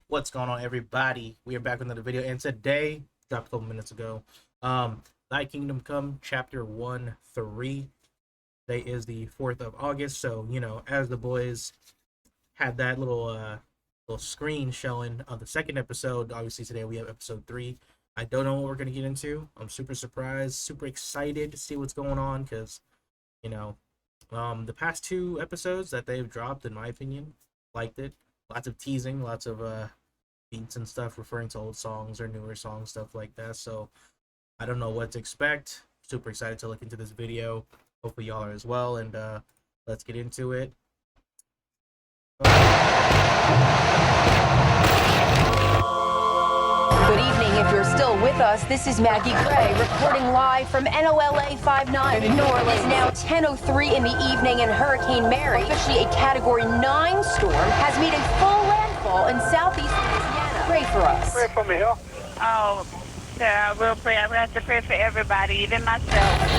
What's going on, everybody? We are back with another video, and today, dropped a couple minutes ago, Thy Kingdom Come, Chapter 1-3. Today is the 4th of August, so, as the boys had that little screen showing of the second episode, obviously today we have episode 3. I don't know what we're going to get into. I'm super surprised, super excited to see what's going on, because, the past 2 episodes that they've dropped, in my opinion, liked it. Lots of teasing, lots of beats and stuff referring to old songs or newer songs, stuff like that. So I don't know what to expect. Super excited to look into this video. Hopefully y'all are as well, and let's get into it. Good evening. If you're still with us, this is Maggie Gray reporting live from NOLA 59 in New Orleans. Now 10:03 in the evening, and Hurricane Mary, officially a Category 9 storm, has made a full landfall in southeast Louisiana. Pray for us. Pray for me, huh? Oh, Sarah, I will pray. I'm going to have to pray for everybody, even myself.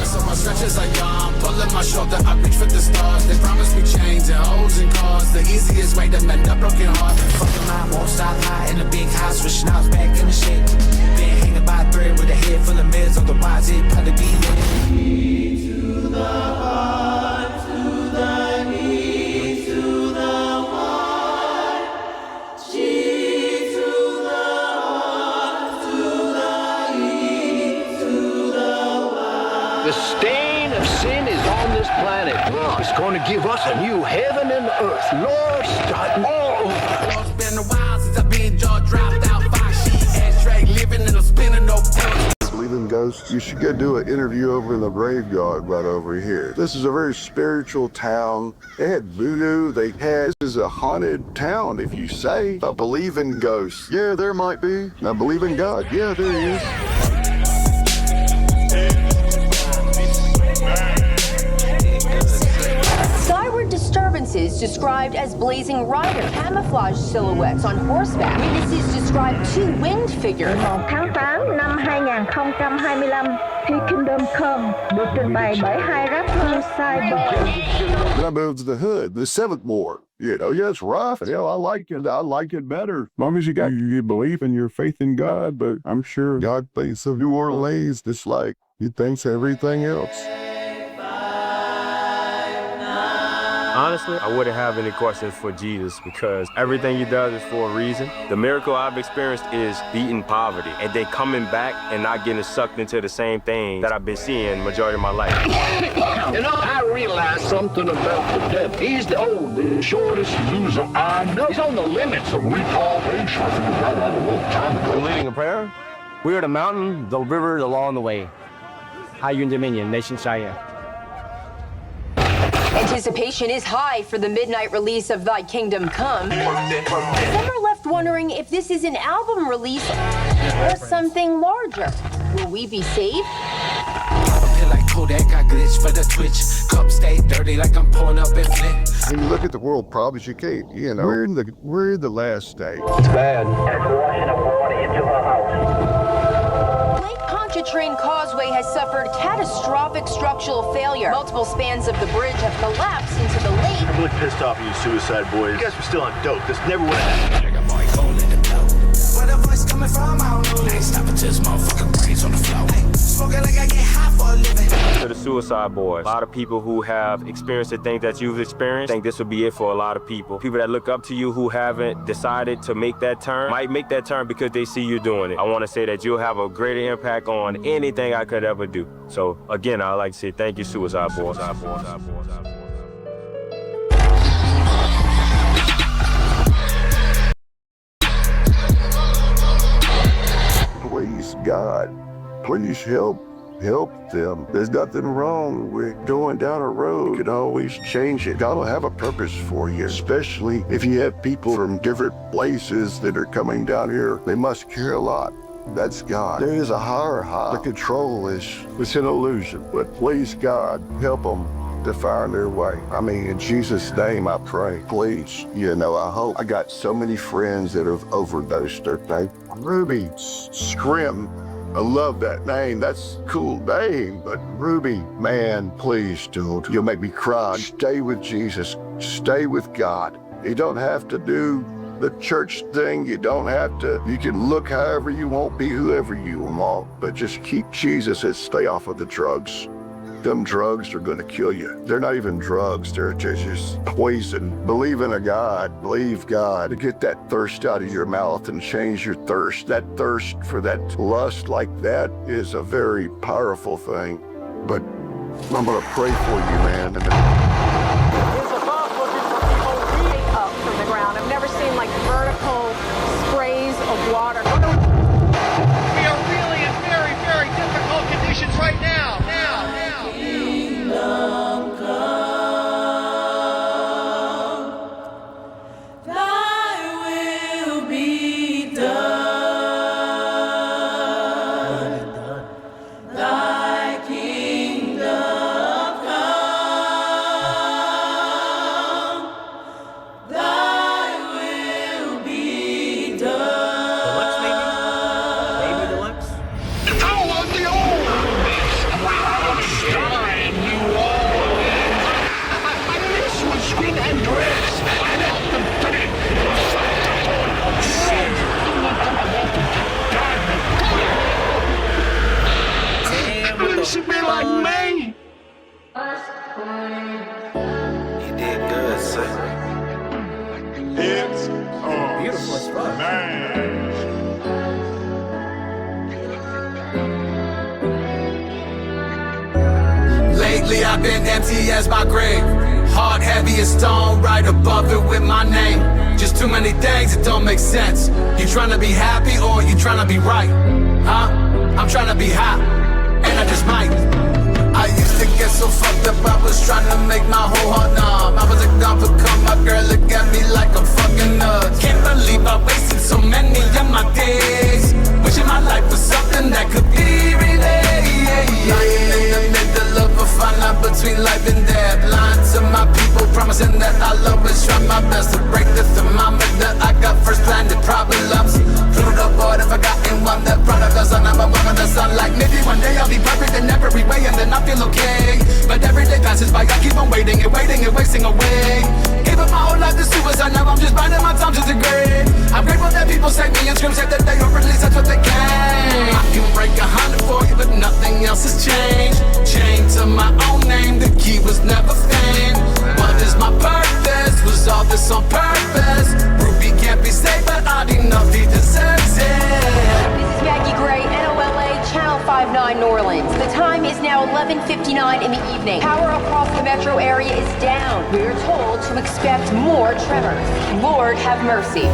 So my stretches are young, pulling my shoulder, I reach for the stars. They promise me chains and hoes and cars. The easiest way to mend a broken heart. Fucking mine won't stop high in a big house with schnapps back in the shit. Been hanging by a thread with a head full of meds, otherwise it probably be lit. To the heart, to the knee, to the heart. G to the heart, to the E, to the Y. The stain of sin is on this planet. God is going to give us a new heaven and earth. Lord, start all over. It's been a while since I've been jaw dropped out, 5-sheet ashtray, living in a spinning no porch. Believe in ghosts? You should go do an interview over in the graveyard right over here. This is a very spiritual town. They had voodoo. This is a haunted town. If you say, I believe in ghosts. Yeah, there might be. I believe in God. Yeah, there he is. Skyward disturbances described as blazing rider, camouflage silhouettes on horseback. Witnesses described 2 winged figures. Tháng 8 năm 2025, khi Kingdom Come được trình bày bởi hai rapper Suicideboys. Then I moved to the hood, the 7th ward. Yeah, it's rough. I like it. I like it better. As long as you believe in your faith in God, but I'm sure God thinks of New Orleans just like he thinks everything else. Honestly, I wouldn't have any questions for Jesus because everything he does is for a reason. The miracle I've experienced is beating poverty and then coming back and not getting sucked into the same thing that I've been seeing majority of my life. I realized something about the devil. He's the oldest, shortest loser I know. He's on the limits of retardation. I figured that out a long time ago. Leading a prayer. We are the mountain, the river, the law, and the way. High Yun Dominion, Nation Cheyenne. Anticipation is high for the midnight release of Thy Kingdom Come. Some are left wondering if this is an album release or something larger. Will we be saved? Like Kodak, I glitch for the Twitch. Cup stay dirty like I'm pulling up in Flint. When you look at the world problems, you can't, we're in the last stage. It's bad. Lake Pontchartrain Causeway has suffered catastrophic structural failure. Multiple spans of the bridge have collapsed into the lake. I'm really pissed off at you, Suicideboys. You guys were still on dope. This never would have happened. Where the voice coming from, I don't know. I ain't stopping till this motherfucking brains on the floor. Smoking like I get high for a living. To the Suicideboys, a lot of people who have experienced the things that you've experienced, I think this will be it for a lot of people. People that look up to you who haven't decided to make that turn, might make that turn because they see you doing it. I want to say that you'll have a greater impact on anything I could ever do. So again, I'd like to say thank you, Suicideboys. Please, God, please help them. There's nothing wrong with going down a road. You can always change it. God will have a purpose for you, especially if you have people from different places that are coming down here. They must care a lot. That's God. There is a higher high. The control it's an illusion. But please, God, help them to find their way. I mean, in Jesus' name, I pray. Please, I hope. I got so many friends that have overdosed their name. Ruby Scrim. I love that name. That's a cool name. But Ruby, man, please don't. You'll make me cry. Stay with Jesus. Stay with God. You don't have to do the church thing, you don't have to. You can look however you want, be whoever you want, but just keep Jesus and stay off of the drugs. Them drugs are gonna kill you. They're not even drugs, they're just poison. Believe in a God, believe God to get that thirst out of your mouth and change your thirst. That thirst for that lust like that is a very powerful thing. But I'm gonna pray for you, man. Is above looking for people way up from the ground. I've never seen like vertical sprays of water. We are really in very, very difficult conditions right now. Kingdom come, thy will be done, thy kingdom come, thy will be Deluxe, maybe? Maybe done. Deluxe? I want the old mix. Starring New Orleans. I miss with skin and dress. I want the big Damn, It should be like me. You did good, sir. It's beautiful as fuck. Lately I've been empty as my grave. Heart heavy as stone, right above it with my name. Just too many things that don't make sense. You tryna be happy or you tryna be right? Huh? I'm tryna be hot, and I just might. I used to get so fucked up, I was tryna make my whole heart numb. I was a dumb for come, my girl look at me like I'm fucking nuts. Can't believe I wasted so many of my days, wishing my life was something that could be relayed. Lying in the middle of a fine line between life and death. Lying to my people, promising that I'll always try my best to break the thermometer. I got first landed problems. Through the board, if I got in one, that product is on number one on the sun. Like maybe one day I'll be perfect in every way, and then I feel okay. But every day passes by, I keep on waiting and waiting and wasting away. Gave up my whole life to suicide, now I'm just biding my time to the grave. I'm grateful that people save me and scream, say that they or at least that's what they can. I can break 100 for you, but nothing else has changed. Chained to my own name, the key was never fame. What is my purpose? Was all this on purpose? Ruby can't be saved, but odd enough he deserves it. This is Maggie Gray, NOLA, Channel 59, New Orleans. The time is now 11:59 in the evening. Power across the metro area is down. We're told to expect more tremors. Lord have mercy.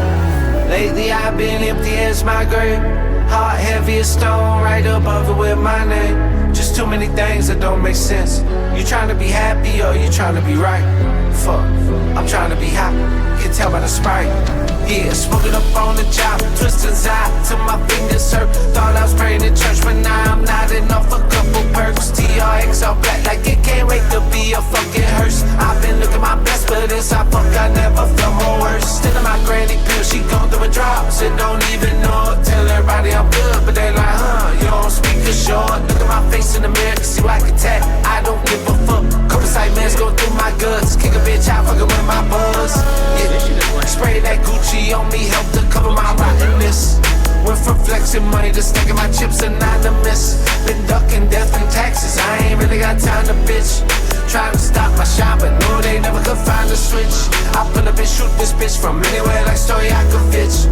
Lately I've been empty as my grave. Heart heavy as stone, right above it with my name. Just too many things that don't make sense. You trying to be happy or you trying to be right? Fuck, I'm trying to be happy. Can tell by the Sprite. Yeah, smoking up on the job, twisting side till my fingers hurt. Thought I was praying in church, but now I'm nodding off a couple perks. TRX all black like it can't wait to be a fucking hearse. I've been looking my best, but inside fuck I never felt more worse. Still in my granny pill, she going through a drop, and don't even know it. Tell everybody I'm good, but they like, huh, you don't speak a short. Look at my face in the mirror, see what I can tap. I don't give a fuck. Couple sight mans go through my guts. Kick a bitch out, fucking with my buzz. Yeah, spray that Gucci on me, help to cover my rottenness. Went from flexing money to stacking my chips anonymous. Been ducking death and taxes, I ain't really got time to bitch. Trying to stop my shine, but no, they never could find a switch. I pull up and shoot this bitch from anywhere like story I could fetch.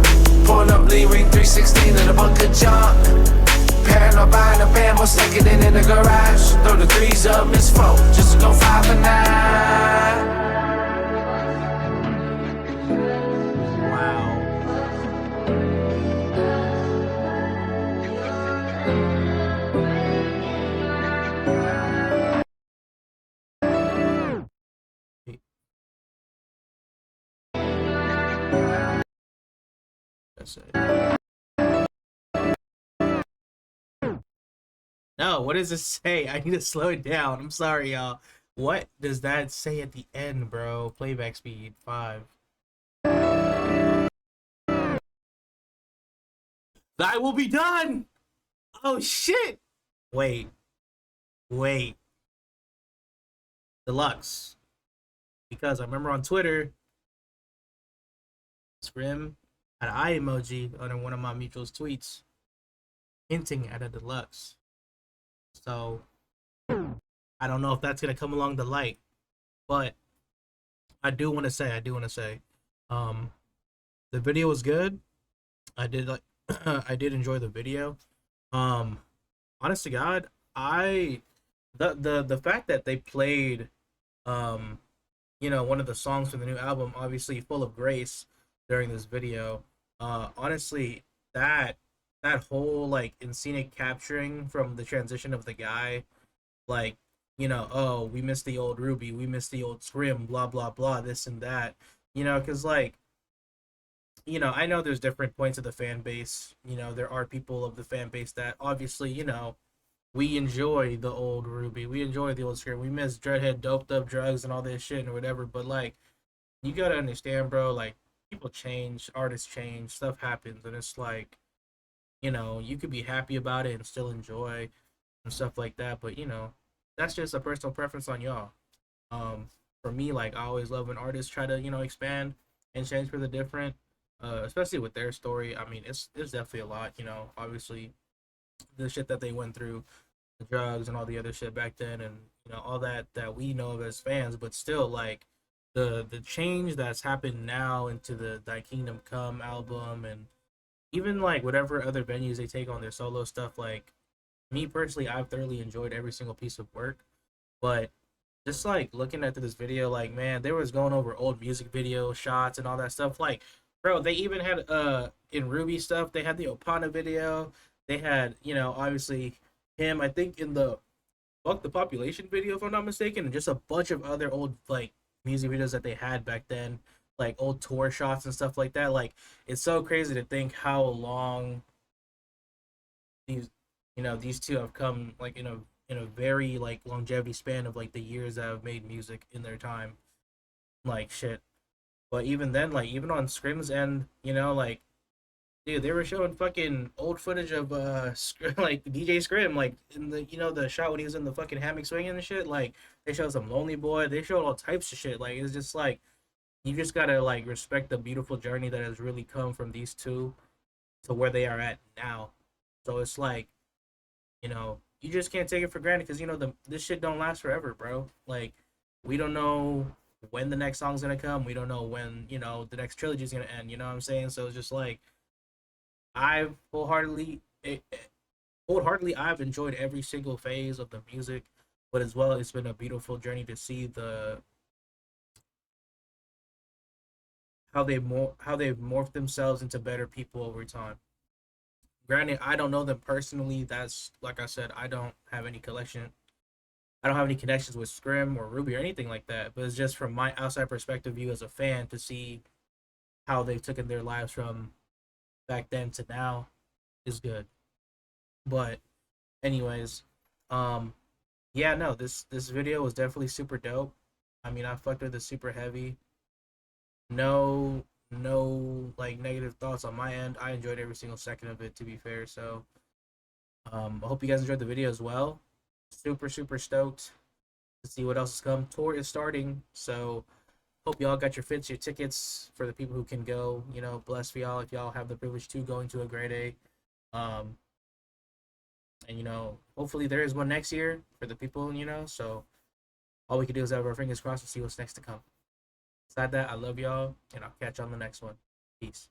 Pulling up lean ring 316 in a bunker junk. Paranoid buying a band, most like it in the garage. Throw the threes up, miss four, just to go 5 for 9. No, what does it say? I need to slow it down. I'm sorry, y'all. What does that say at the end, bro? Playback speed 5. I will be done. Oh shit. Wait. Deluxe. Because I remember on Twitter Scrim had an eye emoji under one of my mutual's tweets, hinting at a deluxe. So I don't know if that's gonna come along the light, but I do want to say, um, the video was good. I did like, I did enjoy the video. Um, honest to God, I the fact that they played, um, one of the songs from the new album, obviously Full of Grace, during this video. Honestly, that that whole like in scenic capturing from the transition of the guy, like, oh, we miss the old Ruby, we miss the old Scrim, blah blah blah, this and that, because like, I know there's different points of the fan base. There are people of the fan base that obviously, we enjoy the old Ruby, we enjoy the old Scrim, we miss Dreadhead doped up drugs and all this shit and whatever. But like, you gotta understand, bro. Like, people change, artists change, stuff happens, and it's like, you could be happy about it and still enjoy and stuff like that. But that's just a personal preference on y'all. For me, like, I always love when artists try to expand and change for the different, especially with their story. I mean, it's definitely a lot. Obviously the shit that they went through, the drugs and all the other shit back then, and all that we know of as fans. But still, like, the change that's happened now into the Thy Kingdom Come album, and even like whatever other venues they take on their solo stuff. Like, me personally, I've thoroughly enjoyed every single piece of work. But just like looking at this video, like, man, they was going over old music video shots and all that stuff. Like, bro, they even had in Ruby stuff, they had the Opana video. They had, obviously him, I think, in the Fuck the Population video, if I'm not mistaken, and just a bunch of other old like music videos that they had back then, like old tour shots and stuff like that. Like, it's so crazy to think how long these these two have come, like, in a very like longevity span of like the years that have made music in their time. Like, shit. But even then, like, even on Scrim's end, like, dude, they were showing fucking old footage of like DJ Scrim, like in the the shot when he was in the fucking hammock swinging and shit. Like, they showed some Lonely Boy, they showed all types of shit. Like, it's just like, you just gotta like respect the beautiful journey that has really come from these two to where they are at now. So it's like, you just can't take it for granted, because this shit don't last forever, bro. Like, we don't know when the next song's gonna come. We don't know when the next trilogy's gonna end. You know what I'm saying? So it's just like, I've wholeheartedly I've enjoyed every single phase of the music, but as well, it's been a beautiful journey to see how they've morphed themselves into better people over time. Granted, I don't know them personally. That's, like I said, I don't have any collection. I don't have any connections with Scrim or Ruby or anything like that. But it's just from my outside perspective view as a fan to see how they've taken their lives from back then to now is good. But anyways, yeah, no, this video was definitely super dope. I mean, I fucked with it super heavy. No like negative thoughts on my end. I enjoyed every single second of it, to be fair. So I hope you guys enjoyed the video as well. Super stoked to see what else is come. Tour is starting, so hope y'all got your fits, your tickets for the people who can go. Bless for y'all if y'all have the privilege to going to a grade A. And hopefully there is one next year for the people. So all we can do is have our fingers crossed and see what's next to come. Besides that, I love y'all, and I'll catch you on the next one. Peace.